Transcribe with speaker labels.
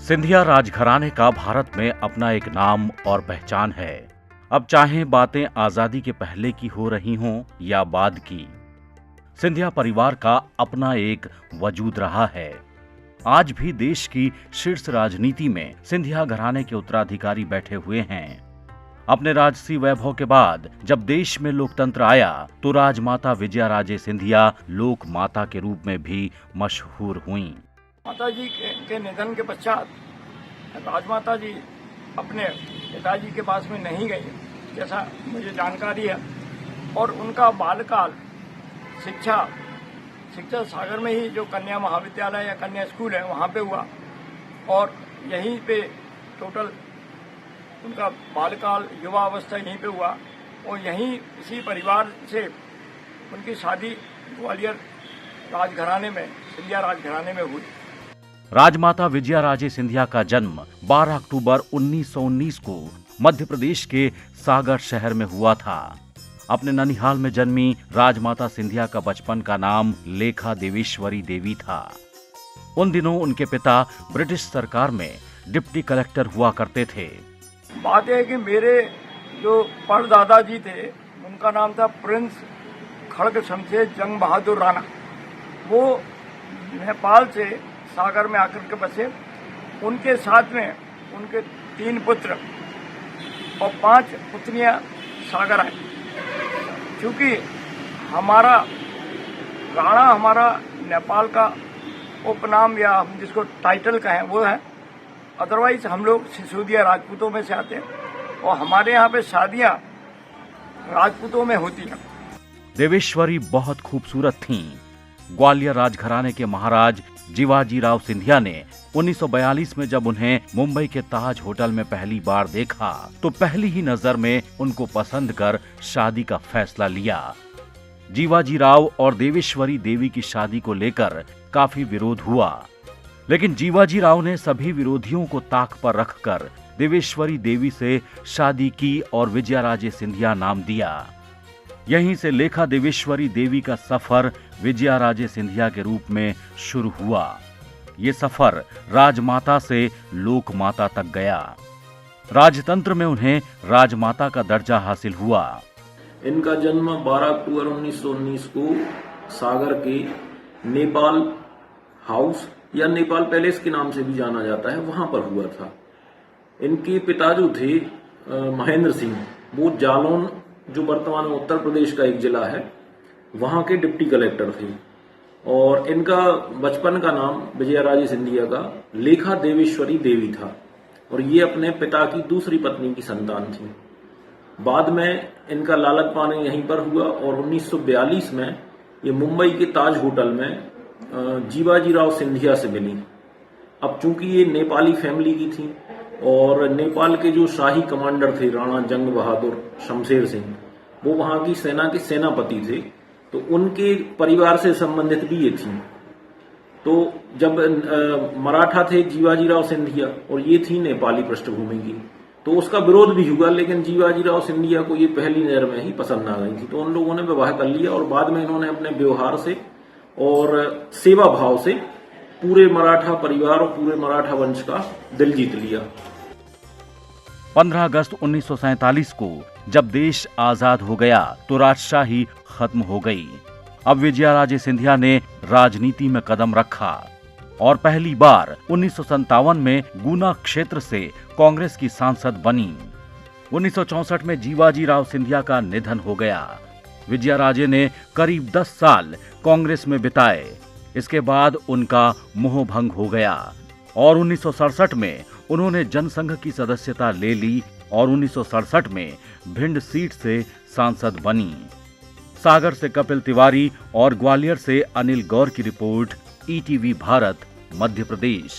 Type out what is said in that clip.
Speaker 1: सिंधिया राजघराने का भारत में अपना एक नाम और पहचान है। अब चाहे बातें आजादी के पहले की हो रही हों या बाद की, सिंधिया परिवार का अपना एक वजूद रहा है। आज भी देश की शीर्ष राजनीति में सिंधिया घराने के उत्तराधिकारी बैठे हुए हैं। अपने राजसी वैभव के बाद जब देश में लोकतंत्र आया तो राजमाता विजयाराजे सिंधिया लोक माता के रूप में भी मशहूर हुईं।
Speaker 2: माता जी के निधन के पश्चात राजमाता जी अपने पिताजी के पास में नहीं गई, जैसा मुझे जानकारी है। और उनका बालकाल शिक्षा सागर में ही जो कन्या महाविद्यालय या कन्या स्कूल है वहाँ पे हुआ, और यहीं पे टोटल उनका बालकाल युवा अवस्था यहीं पे हुआ। और यहीं इसी परिवार से उनकी शादी ग्वालियर राजघराने में, सिंधिया राजघराने में हुई।
Speaker 1: राजमाता विजयाराजे सिंधिया का जन्म 12 अक्टूबर 1919 को मध्य प्रदेश के सागर शहर में हुआ था। अपने ननिहाल में जन्मी राजमाता सिंधिया का बचपन का नाम लेखा देवेश्वरी देवी था। उन दिनों उनके पिता ब्रिटिश सरकार में डिप्टी कलेक्टर हुआ करते थे।
Speaker 2: बात है कि मेरे जो परदादा जी थे उनका नाम था प्रिंस खड़ग शमशेर जंग बहादुर राणा। वो नेपाल से सागर में आकर के बसे। उनके साथ में उनके 3 पुत्र और 5 पुत्रियां सागर आई। क्योंकि हमारा राणा हमारा नेपाल का उपनाम या हम जिसको टाइटल कहें वो है। अदरवाइज हम लोग सिसोदिया राजपूतों में से आते हैं और हमारे यहाँ पे शादियां राजपूतों में होती हैं।
Speaker 1: देवेश्वरी बहुत खूबसूरत थीं। ग्वालियर राजघराने के महाराज जीवाजी राव सिंधिया ने 1942 में जब उन्हें मुंबई के ताज होटल में पहली बार देखा तो पहली ही नजर में उनको पसंद कर शादी का फैसला लिया। जीवाजी राव और देवेश्वरी देवी की शादी को लेकर काफी विरोध हुआ, लेकिन जीवाजी राव ने सभी विरोधियों को ताक पर रखकर देवेश्वरी देवी से शादी की और विजयाराजे सिंधिया नाम दिया। यहीं से लेखा देवेश्वरी देवी का सफर विजयाराजे सिंधिया के रूप में शुरू हुआ। ये सफर राजमाता से लोक माता तक गया। राजतंत्र में उन्हें राजमाता का दर्जा हासिल हुआ।
Speaker 3: इनका जन्म 12 अक्टूबर 1919 को सागर के नेपाल हाउस या नेपाल पैलेस के नाम से भी जाना जाता है, वहां पर हुआ था। इनके पिता जो थे महेंद्र सिंह, वो जालौन जो वर्तमान में उत्तर प्रदेश का एक जिला है वहां के डिप्टी कलेक्टर थे। और इनका बचपन का नाम विजयाराजे सिंधिया का लेखा देवेश्वरी देवी था और ये अपने पिता की दूसरी पत्नी की संतान थी। बाद में इनका लालक पाने यहीं पर हुआ और 1942 में ये मुंबई के ताज होटल में जीवाजी राव सिंधिया से मिली। अब चूंकि ये नेपाली फैमिली की थी और नेपाल के जो शाही कमांडर थे राणा जंग बहादुर शमशेर सिंह, वो वहां की सेना के सेनापति थे, तो उनके परिवार से संबंधित भी ये थी। तो जब मराठा थे जीवाजी राव सिंधिया और ये थी नेपाली पृष्ठभूमि की, तो उसका विरोध भी हुआ, लेकिन जीवाजी राव सिंधिया को ये पहली नजर में ही पसंद आ गई थी। तो उन लोगों ने विवाह कर लिया और बाद में इन्होंने अपने व्यवहार से और सेवा भाव से पूरे मराठा परिवार और पूरे मराठा वंश का दिल जीत लिया।
Speaker 1: 15 अगस्त 1947 को जब देश आजाद हो गया तो राजशाही खत्म हो गई। अब विजयाराजे सिंधिया ने राजनीति में कदम रखा और पहली बार 1957 में गुना क्षेत्र से कांग्रेस की सांसद बनी। 1964 में जीवाजी राव सिंधिया का निधन हो गया। विजयाराजे ने करीब 10 साल कांग्रेस में बिताए। इसके बाद उनका मोह भंग हो गया और 1967 में उन्होंने जनसंघ की सदस्यता ले ली और 1967 में भिंड सीट से सांसद बनी। सागर से कपिल तिवारी और ग्वालियर से अनिल गौर की रिपोर्ट, ईटीवी भारत, मध्य प्रदेश।